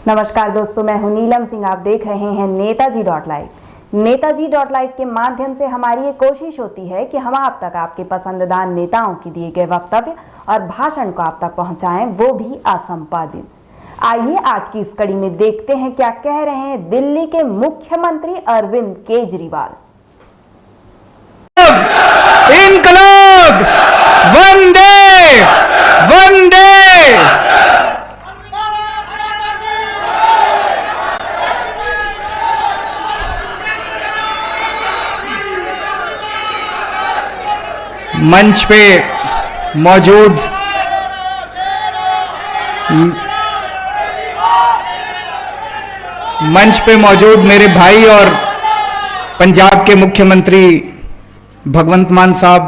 नमस्कार दोस्तों, मैं हूं नीलम सिंह। आप देख रहे हैं नेताजी.लाइव। नेताजी.लाइव के माध्यम से हमारी ये कोशिश होती है कि हम आप तक आपके पसंदीदा नेताओं की दिए गए वक्तव्य और भाषण को आप तक पहुंचाएं, वो भी असंपादित। आइए आज की इस कड़ी में देखते हैं क्या कह रहे हैं दिल्ली के मुख्यमंत्री अरविंद केजरीवाल। इनकलाब, वंदे वंदे। मंच पे मौजूद मेरे भाई और पंजाब के मुख्यमंत्री भगवंत मान साहब,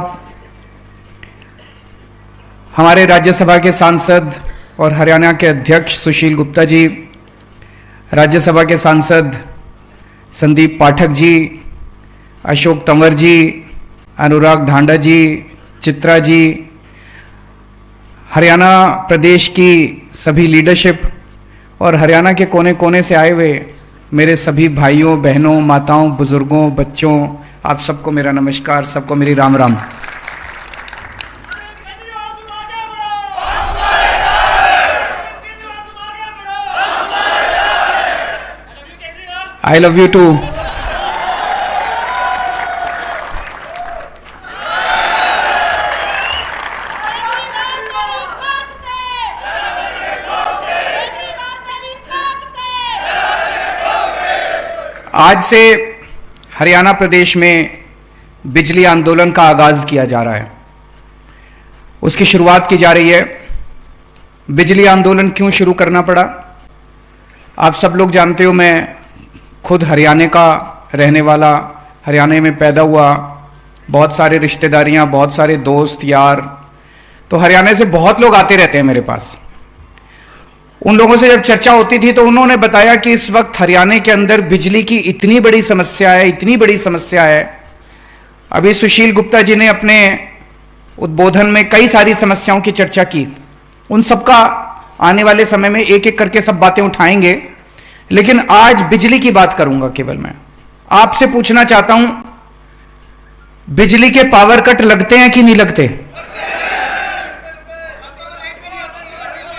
हमारे राज्यसभा के सांसद और हरियाणा के अध्यक्ष सुशील गुप्ता जी, राज्यसभा के सांसद संदीप पाठक जी, अशोक तंवर जी, अनुराग ढांडा जी, चित्रा जी, हरियाणा प्रदेश की सभी लीडरशिप और हरियाणा के कोने कोने से आए हुए मेरे सभी भाइयों, बहनों, माताओं, बुजुर्गों, बच्चों, आप सबको मेरा नमस्कार, सबको मेरी Ram Ram. I love you too. आज से हरियाणा प्रदेश में बिजली आंदोलन का आगाज किया जा रहा है, उसकी शुरुआत की जा रही है। बिजली आंदोलन क्यों शुरू करना पड़ा, आप सब लोग जानते हो। मैं खुद हरियाणा का रहने वाला, हरियाणा में पैदा हुआ, बहुत सारे रिश्तेदारियां, बहुत सारे दोस्त यार, तो हरियाणा से बहुत लोग आते रहते हैं मेरे पास। उन लोगों से जब चर्चा होती थी तो उन्होंने बताया कि इस वक्त हरियाणा के अंदर बिजली की इतनी बड़ी समस्या है, इतनी बड़ी समस्या है। अभी सुशील गुप्ता जी ने अपने उद्बोधन में कई सारी समस्याओं की चर्चा की, उन सबका आने वाले समय में एक एक करके सब बातें उठाएंगे, लेकिन आज बिजली की बात करूंगा केवल। मैं आपसे पूछना चाहता हूं, बिजली के पावर कट लगते हैं कि नहीं लगते?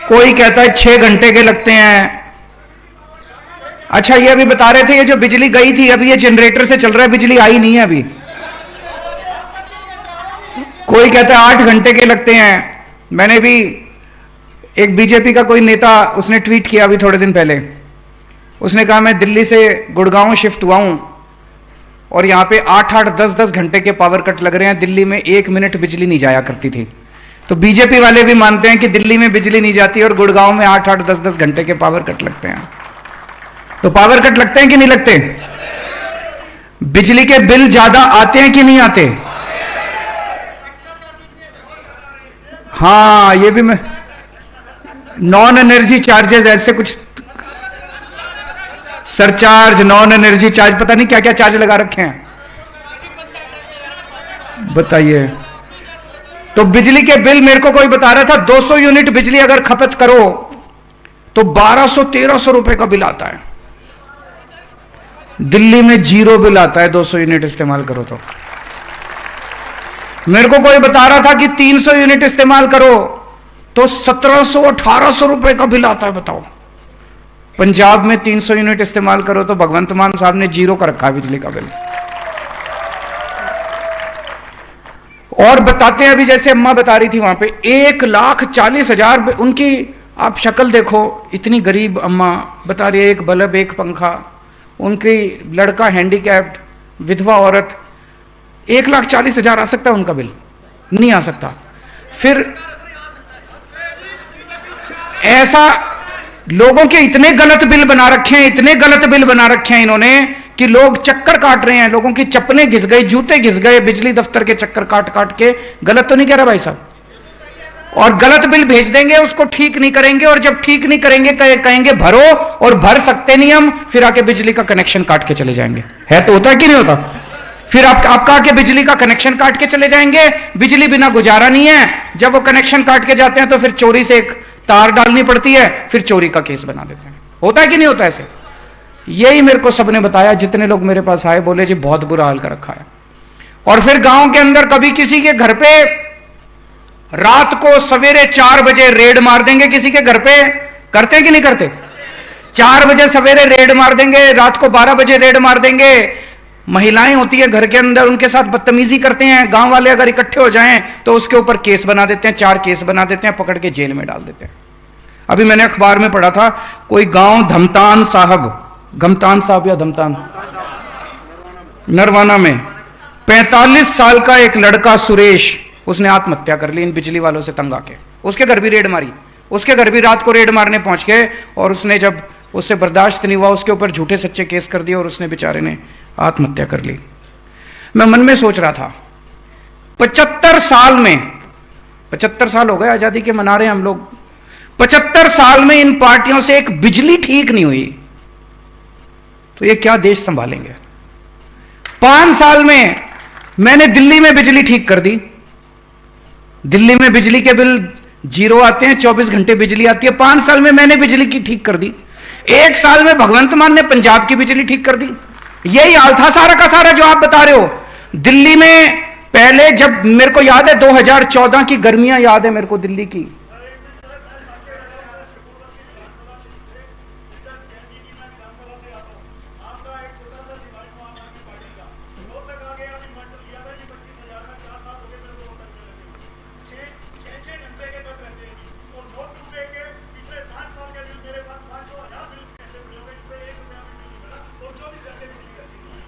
कोई कहता है 6 घंटे के लगते हैं। अच्छा, ये अभी बता रहे थे ये जो बिजली गई थी अभी ये जनरेटर से चल रहा है, बिजली आई नहीं है अभी। कोई कहता है 8 घंटे के लगते हैं। मैंने भी एक बीजेपी का कोई नेता, उसने ट्वीट किया अभी थोड़े दिन पहले, उसने कहा मैं दिल्ली से गुड़गांव शिफ्ट हुआ हूं और यहां पे 8-8, 10-10 घंटे के पावर कट लग रहे हैं। दिल्ली में 1 मिनट बिजली नहीं जाया करती थी। तो बीजेपी वाले भी मानते हैं कि दिल्ली में बिजली नहीं जाती और गुड़गांव में 8-8, 10-10 घंटे के पावर कट लगते हैं। तो पावर कट लगते हैं कि नहीं लगते? बिजली के बिल ज्यादा आते हैं कि नहीं आते? हाँ, ये भी मैं, नॉन एनर्जी चार्जेस, ऐसे कुछ सरचार्ज, नॉन एनर्जी चार्ज, पता नहीं क्या क्या चार्ज लगा रखे हैं, बताइए। तो बिजली के बिल मेरे को कोई बता रहा था 200 यूनिट बिजली अगर खपत करो तो 1200-1300 रुपए का बिल आता है। दिल्ली में 0 बिल आता है 200 यूनिट इस्तेमाल करो तो। मेरे को कोई बता रहा था कि 300 यूनिट इस्तेमाल करो तो 1700-1800 रुपए का बिल आता है। बताओ, पंजाब में 300 यूनिट इस्तेमाल करो तो भगवंत मान साहब ने 0 का रखा है बिजली का बिल। और बताते हैं, अभी जैसे अम्मा बता रही थी वहां पे 1,40,000 उनकी, आप शक्ल देखो, इतनी गरीब अम्मा बता रही है, एक बल्ब, एक पंखा, उनकी लड़का हैंडीकैप्ड, विधवा औरत, 1,40,000 आ सकता है उनका बिल? नहीं आ सकता। फिर ऐसा लोगों के इतने गलत बिल बना रखे हैं, इतने गलत बिल बना रखे हैं इन्होंने कि लोग चक्कर काट रहे हैं, लोगों की चप्पलें घिस गई, जूते घिस गए, बिजली दफ्तर के चक्कर काट काट के। गलत तो नहीं कह रहा भाई साहब? और गलत बिल भेज देंगे, उसको ठीक नहीं करेंगे, और जब ठीक नहीं करेंगे कहेंगे भरो, और भर सकते नहीं हम, फिर आके बिजली का कनेक्शन काट के चले जाएंगे। है तो होता है कि नहीं होता? फिर आपका आके बिजली का कनेक्शन काट के चले जाएंगे, बिजली बिना गुजारा नहीं है। जब वो कनेक्शन काट के जाते हैं तो फिर चोरी से एक तार डालनी पड़ती है, फिर चोरी का केस बना देते हैं। होता है कि नहीं होता ऐसे? यही मेरे को सबने बताया, जितने लोग मेरे पास आए बोले जी बहुत बुरा हाल कर रखा है। और फिर गांव के अंदर कभी किसी के घर पे रात को सवेरे 4 बजे रेड मार देंगे, किसी के घर पे करते हैं कि नहीं करते? 4 बजे सवेरे रेड मार देंगे, रात को 12 बजे रेड मार देंगे। महिलाएं होती है घर के अंदर, उनके साथ बदतमीजी करते हैं। गांव वाले अगर इकट्ठे हो जाएं तो उसके ऊपर केस बना देते हैं, 4 केस बना देते हैं, पकड़ के जेल में डाल देते हैं। अभी मैंने अखबार में पढ़ा था, कोई गांव घमतान साहब या धमतान नरवाना में 45 साल का एक लड़का सुरेश, उसने आत्महत्या कर ली इन बिजली वालों से तंग आके। उसके घर भी रेड मारी, उसके घर भी रात को रेड मारने पहुंच गए, और उसने जब उससे बर्दाश्त नहीं हुआ उसके ऊपर झूठे सच्चे केस कर दिए और उसने बेचारे ने आत्महत्या कर ली। मैं मन में सोच रहा था 75 साल में, 75 साल हो गए आजादी के मना रहे हैं हम लोग, 75 साल में इन पार्टियों से एक बिजली ठीक नहीं हुई, तो ये क्या देश संभालेंगे? 5 साल में मैंने दिल्ली में बिजली ठीक कर दी। दिल्ली में बिजली के बिल 0 आते हैं, 24 घंटे बिजली आती है। 5 साल में मैंने बिजली की ठीक कर दी। 1 साल में भगवंत मान ने पंजाब की बिजली ठीक कर दी। यही हाल था सारा का सारा जो आप बता रहे हो। दिल्ली में पहले, जब मेरे को याद है 2014 की गर्मियां याद है मेरे को दिल्ली की,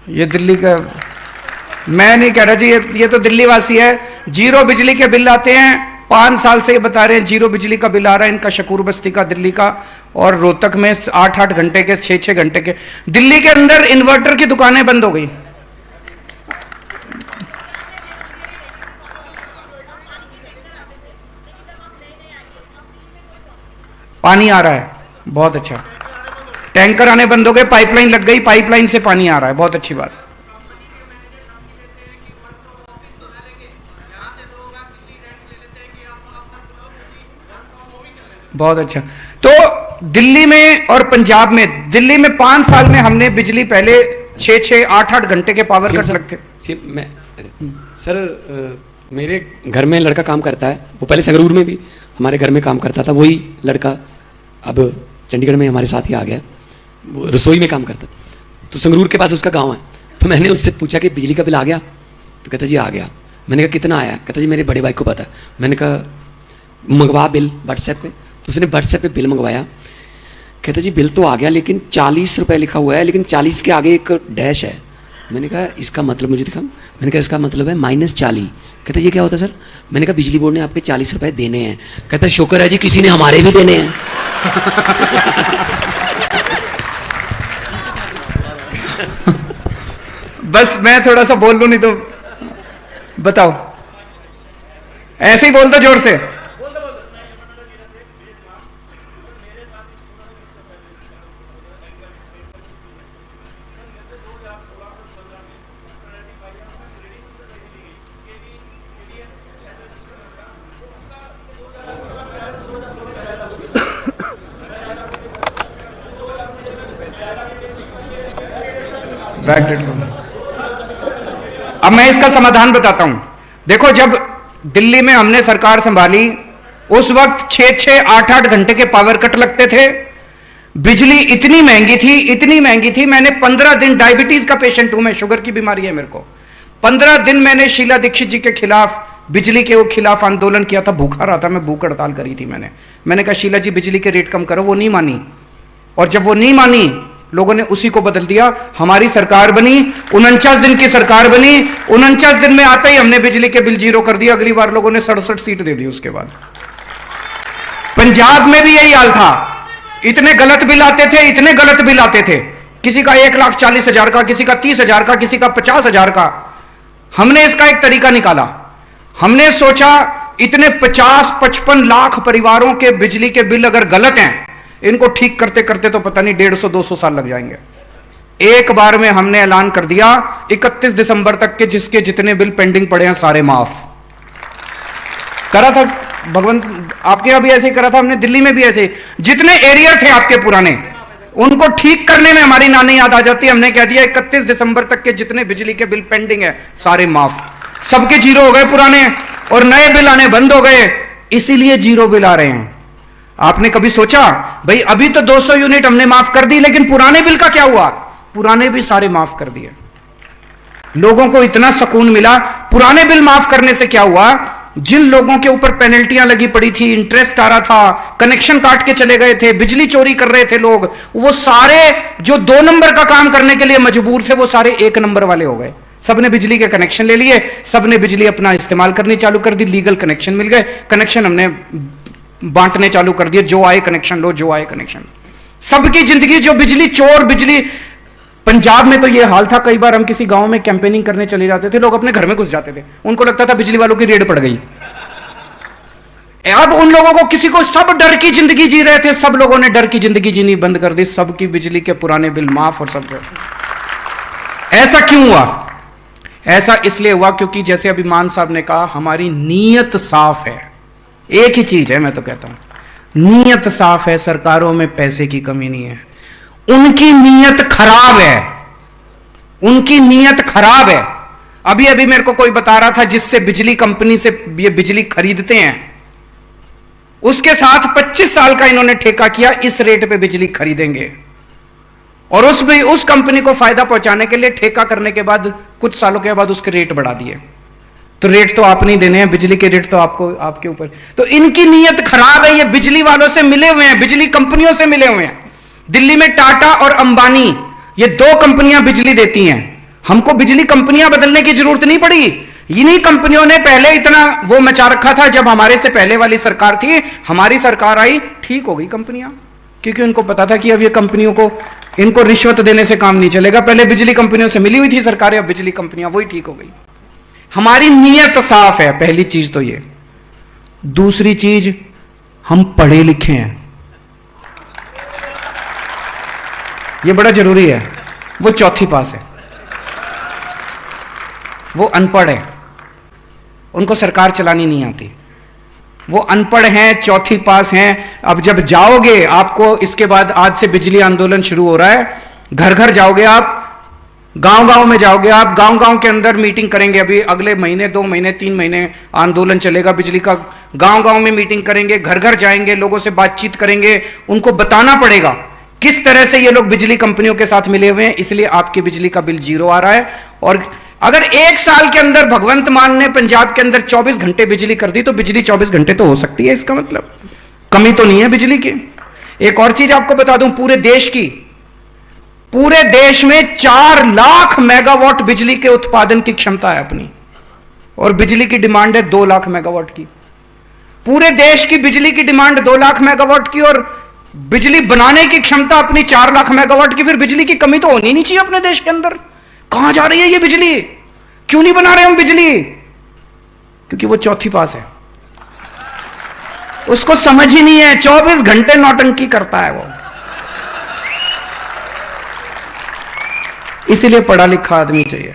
ये दिल्ली का मैं नहीं कह रहा जी, ये तो दिल्ली वासी है। 0 बिजली के बिल आते हैं, 5 साल से ये बता रहे हैं 0 बिजली का बिल आ रहा है इनका, शकूर बस्ती का, दिल्ली का। और रोहतक में 8-8 घंटे के, 6-6 घंटे के। दिल्ली के अंदर इन्वर्टर की दुकानें बंद हो गई। पानी आ रहा है, बहुत अच्छा। टैंकर आने बंद हो गए, पाइपलाइन लग गई, पाइपलाइन से पानी आ रहा है, बहुत अच्छी बात। बहुत अच्छा। तो दिल्ली में और पंजाब में, दिल्ली में 5 साल में हमने बिजली पहले 6-6, 8-8 घंटे के पावर कट लगते। सर मेरे घर में लड़का काम करता है, वो पहले संगरूर में भी हमारे घर में काम करता था। वही लड़का अब चंडीगढ़ में हमारे साथ ही आ गया, वो रसोई में काम करता। तो संगरूर के पास उसका गांव है। तो मैंने उससे पूछा कि बिजली का बिल आ गया? तो कहता जी आ गया। मैंने कहा कितना आया? कहता जी मेरे बड़े भाई को पता है। मैंने कहा मंगवा बिल व्हाट्सएप पे। तो उसने व्हाट्सएप पे बिल मंगवाया। कहता जी बिल तो आ गया, लेकिन 40 रुपये लिखा हुआ है, लेकिन 40 के आगे एक डैश है। मैंने कहा इसका मतलब मुझे दिखा। मैंने कहा इसका मतलब है -40। कहता ये क्या होता है सर? मैंने कहा बिजली बोर्ड ने आपके 40 रुपये देने हैं। कहता शुक्र है जी किसी ने हमारे भी देने हैं। बस मैं थोड़ा सा बोल लूं, नहीं तो बताओ। ऐसे ही बोल दो जोर से। अब मैं इसका समाधान बताता हूं। देखो, जब दिल्ली में हमने सरकार संभाली उस वक्त 6-6, 8-8 घंटे के पावर कट लगते थे। बिजली इतनी महंगी थी, इतनी महंगी थी। मैंने 15 दिन, डायबिटीज का पेशेंट हूं मैं, शुगर की बीमारी है मेरे को। 15 दिन मैंने शीला दीक्षित जी के खिलाफ, बिजली के वो खिलाफ आंदोलन किया था। भूखा रहा था मैं, भूख हड़ताल करी थी मैंने कहा शीला जी बिजली के रेट कम करो। वो नहीं मानी, और जब वो नहीं मानी लोगों ने उसी को बदल दिया। हमारी सरकार बनी, 49 दिन की सरकार बनी। 49 दिन में आते ही हमने बिजली के बिल 0 कर दिया। अगली बार लोगों ने 67 सीट दे दी उसके बाद। पंजाब में भी यही हाल था। इतने गलत बिल आते थे, इतने गलत बिल आते थे। किसी का 1,40,000 का, किसी का 30,000 का, किसी का 50,000 का। हमने इसका एक तरीका निकाला। हमने सोचा इतने 50-55 लाख परिवारों के बिजली के बिल अगर गलत हैं, इनको ठीक करते करते तो पता नहीं 150-200 साल लग जाएंगे। एक बार में हमने ऐलान कर दिया 31 दिसंबर तक के जिसके जितने बिल पेंडिंग पड़े हैं सारे माफ करा था। भगवंत आपके यहां भी ऐसे ही करा था हमने, दिल्ली में भी ऐसे। जितने एरियर थे आपके पुराने उनको ठीक करने में हमारी नानी याद आ जाती है। हमने कह दिया 31 दिसंबर तक के जितने बिजली के बिल पेंडिंग है सारे माफ, सबके जीरो हो गए पुराने, और नए बिल आने बंद हो गए, इसीलिए जीरो बिल आ रहे हैं। आपने कभी सोचा भाई अभी तो 200 यूनिट हमने माफ कर दी, लेकिन पुराने बिल का क्या हुआ? पुराने भी सारे माफ कर दिए। लोगों को इतना सुकून मिला। पुराने बिल माफ करने से क्या हुआ? जिन लोगों के ऊपर पेनल्टियां लगी पड़ी थी, इंटरेस्ट आ रहा था, कनेक्शन काट के चले गए थे, बिजली चोरी कर रहे थे लोग, वो सारे जो 2 नंबर का काम करने के लिए मजबूर थे वो सारे 1 नंबर वाले हो गए। सबने बिजली के कनेक्शन ले लिए, सबने बिजली अपना इस्तेमाल करनी चालू कर दी, लीगल कनेक्शन मिल गए, कनेक्शन हमने बांटने चालू कर दिए, जो आए कनेक्शन लो, जो आए कनेक्शन। सबकी जिंदगी जो बिजली चोर, बिजली, पंजाब में तो ये हाल था, कई बार हम किसी गांव में कैंपेनिंग करने चले जाते थे, लोग अपने घर में घुस जाते थे, उनको लगता था बिजली वालों की रेड पड़ गई। अब उन लोगों को किसी को, सब डर की जिंदगी जी रहे थे, सब लोगों ने डर की जिंदगी जीनी बंद कर दी, सबकी बिजली के पुराने बिल माफ और सब। ऐसा क्यों हुआ? ऐसा इसलिए हुआ क्योंकि जैसे अभी मान साहब ने कहा, हमारी नीयत साफ है। एक ही चीज है, मैं तो कहता हूं नीयत साफ है, सरकारों में पैसे की कमी नहीं है। उनकी नीयत खराब है, उनकी नीयत खराब है। अभी अभी मेरे को कोई बता रहा था जिससे बिजली कंपनी से ये बिजली खरीदते हैं, उसके साथ 25 साल का इन्होंने ठेका किया, इस रेट पे बिजली खरीदेंगे, और उसमें उस कंपनी को फायदा पहुंचाने के लिए ठेका करने के बाद कुछ सालों के बाद उसके रेट बढ़ा दिए। तो रेट तो आप नहीं देने हैं, बिजली के रेट तो आपको, आपके ऊपर। तो इनकी नीयत खराब है, ये बिजली वालों से मिले हुए हैं, बिजली कंपनियों से मिले हुए हैं। दिल्ली में टाटा और अंबानी, ये 2 कंपनियां बिजली देती हैं। हमको बिजली कंपनियां बदलने की जरूरत नहीं पड़ी, इन्हीं कंपनियों ने पहले इतना वो मचा रखा था। जब हमारे से पहले वाली सरकार थी, हमारी सरकार आई, ठीक हो गई कंपनियां, क्योंकि उनको पता था कि अब ये कंपनियों को, इनको रिश्वत देने से काम नहीं चलेगा। पहले बिजली कंपनियों से मिली हुई थी सरकारें, अब बिजली कंपनियां, वही ठीक हो गई। हमारी नीयत साफ है, पहली चीज तो ये। दूसरी चीज, हम पढ़े लिखे हैं, ये बड़ा जरूरी है। वो चौथी पास है, वो अनपढ़ है, उनको सरकार चलानी नहीं आती, वो अनपढ़ हैं, चौथी पास हैं। अब जब जाओगे, आपको इसके बाद, आज से बिजली आंदोलन शुरू हो रहा है, घर घर जाओगे आप, गांव गांव में जाओगे आप, गांव गांव के अंदर मीटिंग करेंगे। अभी अगले महीने, 2 महीने, 3 महीने आंदोलन चलेगा बिजली का। गांव गांव में मीटिंग करेंगे, घर घर जाएंगे, लोगों से बातचीत करेंगे, उनको बताना पड़ेगा किस तरह से ये लोग बिजली कंपनियों के साथ मिले हुए हैं, इसलिए आपकी बिजली का बिल 0 आ रहा है। और अगर 1 साल के अंदर भगवंत मान ने पंजाब के अंदर 24 घंटे बिजली कर दी, तो बिजली 24 घंटे तो हो सकती है, इसका मतलब कमी तो नहीं है बिजली की। एक और चीज आपको बता दूं, पूरे देश में 4 लाख मेगावाट बिजली के उत्पादन की क्षमता है अपनी, और बिजली की डिमांड है 2 लाख मेगावाट की। पूरे देश की बिजली की डिमांड 2 लाख मेगावाट की, और बिजली बनाने की क्षमता अपनी 4 लाख मेगावाट की। फिर बिजली की कमी तो होनी नहीं चाहिए अपने देश के अंदर। कहां जा रही है ये बिजली? क्यों नहीं बना रहे हम बिजली? क्योंकि वो चौथी पास है, उसको समझ ही नहीं है, 24 घंटे नौटंकी करता है वो। इसीलिए पढ़ा लिखा आदमी चाहिए।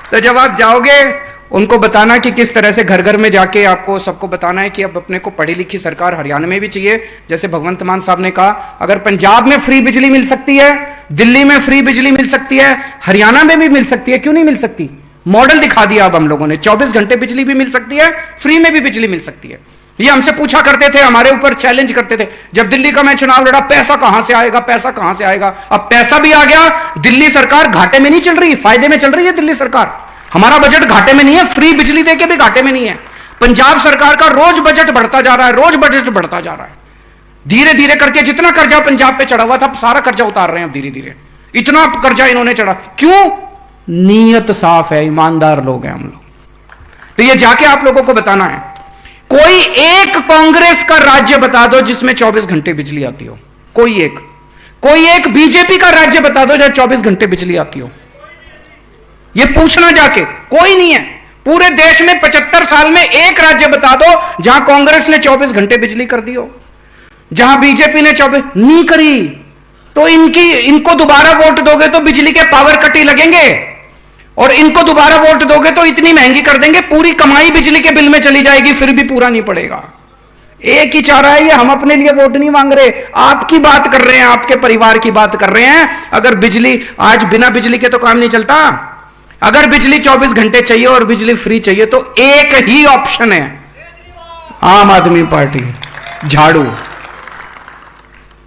तो जब आप जाओगे, उनको बताना कि किस तरह से घर घर में जाके आपको सबको बताना है कि अब अपने को पढ़ी लिखी सरकार हरियाणा में भी चाहिए। जैसे भगवंत मान साहब ने कहा, अगर पंजाब में फ्री बिजली मिल सकती है, दिल्ली में फ्री बिजली मिल सकती है, हरियाणा में भी मिल सकती है, क्यों नहीं मिल सकती? मॉडल दिखा दिया अब हम लोगों ने, 24 घंटे बिजली भी मिल सकती है, फ्री में भी बिजली मिल सकती है। ये हमसे पूछा करते थे, हमारे ऊपर चैलेंज करते थे, जब दिल्ली का मैं चुनाव लड़ा, पैसा कहां से आएगा, पैसा कहां से आएगा? अब पैसा भी आ गया। दिल्ली सरकार घाटे में नहीं चल रही, फायदे में चल रही है दिल्ली सरकार। हमारा बजट घाटे में नहीं है, फ्री बिजली देके भी घाटे में नहीं है। पंजाब सरकार का रोज बजट बढ़ता जा रहा है, रोज बजट बढ़ता जा रहा है। धीरे धीरे करके जितना कर्जा पंजाब पे चढ़ा हुआ था, सारा कर्जा उतार रहे हैं अब धीरे धीरे। इतना कर्जा इन्होंने चढ़ा, क्यों? नीयत साफ है, ईमानदार लोग हैं हम लोग। तो ये जाके आप लोगों को बताना है। कोई एक कांग्रेस का राज्य बता दो जिसमें 24 घंटे बिजली आती हो, कोई एक बीजेपी का राज्य बता दो जहां 24 घंटे बिजली आती हो। ये पूछना जाके, कोई नहीं है। पूरे देश में 75 साल में एक राज्य बता दो जहां कांग्रेस ने 24 घंटे बिजली कर दी हो, जहां बीजेपी ने 24 नहीं करी। तो इनको दोबारा वोट दोगे तो बिजली के पावर कट ही लगेंगे, और इनको दोबारा वोट दोगे तो इतनी महंगी कर देंगे, पूरी कमाई बिजली के बिल में चली जाएगी, फिर भी पूरा नहीं पड़ेगा। एक ही चाह रहा है, ये हम अपने लिए वोट नहीं मांग रहे, आपकी बात कर रहे हैं, आपके परिवार की बात कर रहे हैं। अगर बिजली, आज बिना बिजली के तो काम नहीं चलता। अगर बिजली 24 घंटे चाहिए और बिजली फ्री चाहिए तो एक ही ऑप्शन है, आम आदमी पार्टी, झाड़ू।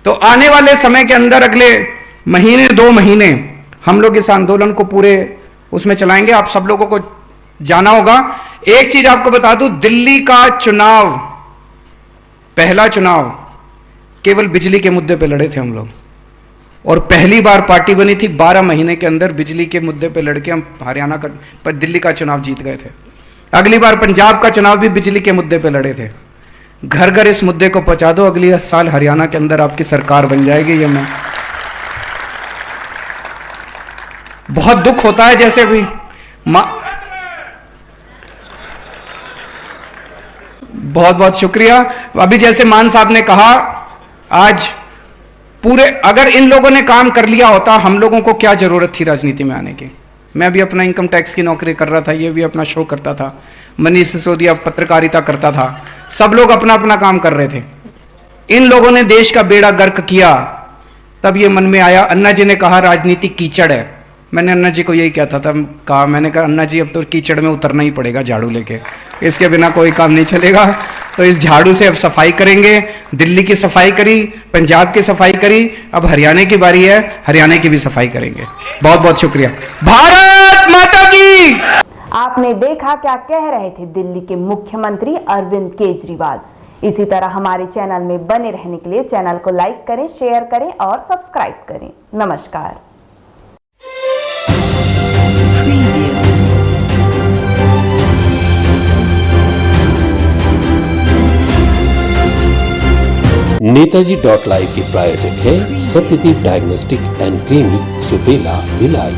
तो आने वाले समय के अंदर, अगले महीने 2 महीने, हम लोग इस आंदोलन को पूरे उसमें चलाएंगे। आप सब लोगों को जाना होगा। एक चीज आपको बता दूं, दिल्ली का चुनाव, पहला चुनाव केवल बिजली के मुद्दे पे लड़े थे हम लोग, और पहली बार पार्टी बनी थी 12 महीने के अंदर बिजली के मुद्दे पे लड़के हम हरियाणा का, पर दिल्ली का चुनाव जीत गए थे। अगली बार पंजाब का चुनाव भी बिजली के मुद्दे पे लड़े थे। घर घर इस मुद्दे को पहुंचा दो, अगले साल हरियाणा के अंदर आपकी सरकार बन जाएगी। ये मैं, बहुत दुख होता है, जैसे भी बहुत बहुत शुक्रिया। अभी जैसे मान साहब ने कहा, आज पूरे, अगर इन लोगों ने काम कर लिया होता, हम लोगों को क्या जरूरत थी राजनीति में आने की। मैं भी अपना इनकम टैक्स की नौकरी कर रहा था, ये भी अपना शो करता था, मनीष सिसोदिया पत्रकारिता करता था, सब लोग अपना अपना काम कर रहे थे। इन लोगों ने देश का बेड़ा गर्क किया, तब ये मन में आया। अन्ना जी ने कहा राजनीति कीचड़ है, मैंने अन्ना जी को यही कहता था, कहा, मैंने कहा अन्ना जी अब तो कीचड़ में उतरना ही पड़ेगा झाड़ू लेके, इसके बिना कोई काम नहीं चलेगा। तो इस झाड़ू से अब सफाई करेंगे। दिल्ली की सफाई करी, पंजाब की सफाई करी, अब हरियाणा की बारी है, हरियाणा की भी सफाई करेंगे। बहुत बहुत शुक्रिया। भारत माता की। आपने देखा क्या कह रहे थे दिल्ली के मुख्यमंत्री अरविंद केजरीवाल। इसी तरह हमारे चैनल में बने रहने के लिए चैनल को लाइक करें, शेयर करें और सब्सक्राइब करें। नमस्कार। नेताजी.live के प्रायोजक है Satyadeep diagnostic and clinic, Supela, Bhilai.